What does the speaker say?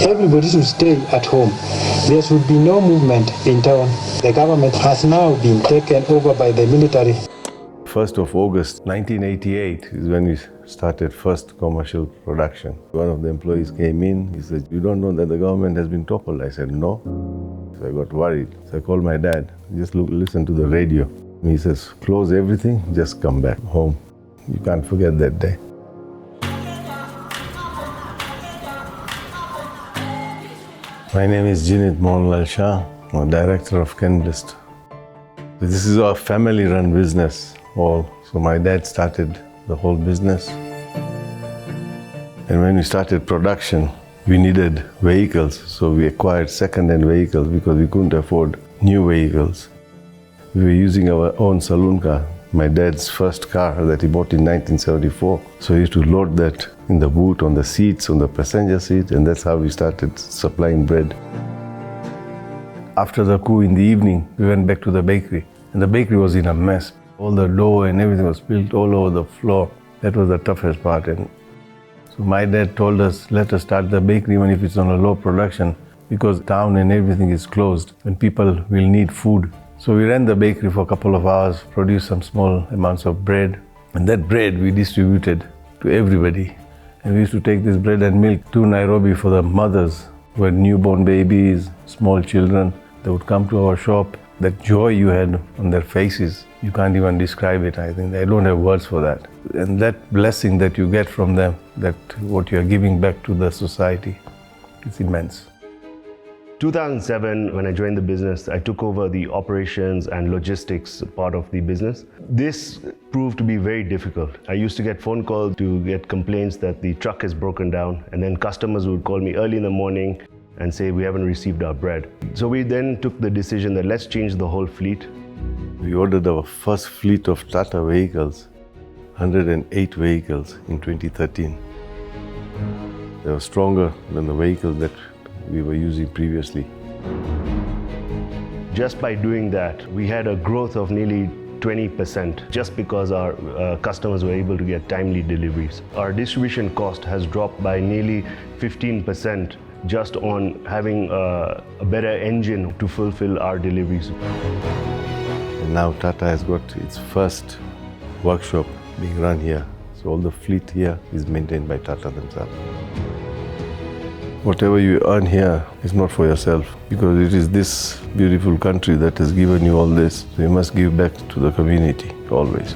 everybody should stay at home. There should be no movement in town. The government has now been taken over by the military. 1st of August 1988 is when we started first commercial production. One of the employees came in, he said, "You don't know that the government has been toppled?" I said, "No." So I got worried. So I called my dad, just listen to the radio. He says, "Close everything, just come back home." You can't forget that day. My name is Jinit Mohanlal Shah. I'm a director of Kenblist. This is our family-run business. So my dad started the whole business. And when we started production, we needed vehicles, so we acquired second-hand vehicles because we couldn't afford new vehicles. We were using our own saloon car, my dad's first car that he bought in 1974. So he used to load that in the boot, on the seats, on the passenger seat, and that's how we started supplying bread. After the coup in the evening, we went back to the bakery, and the bakery was in a mess. All the dough and everything was spilled all over the floor. That was the toughest part. And so my dad told us, let us start the bakery even if it's on a low production, because town and everything is closed and people will need food. So we ran the bakery for a couple of hours, produced some small amounts of bread, and that bread we distributed to everybody. And we used to take this bread and milk to Nairobi for the mothers who had newborn babies, small children. They would come to our shop. That joy you had on their faces, you can't even describe it. I think I don't have words for that. And that blessing that you get from them, that what you are giving back to the society, it's immense. 2007, when I joined the business, I took over the operations and logistics part of the business. This proved to be very difficult. I used to get phone calls to get complaints that the truck is broken down, and then customers would call me early in the morning and say, "We haven't received our bread." So we then took the decision that let's change the whole fleet. We ordered our first fleet of Tata vehicles, 108 vehicles in 2013. They were stronger than the vehicles that we were using previously. Just by doing that, we had a growth of nearly 20% just because our customers were able to get timely deliveries. Our distribution cost has dropped by nearly 15% just on having a better engine to fulfill our deliveries. And now Tata has got its first workshop being run here. So all the fleet here is maintained by Tata themselves. Whatever you earn here is not for yourself, because it is this beautiful country that has given you all this. So you must give back to the community always.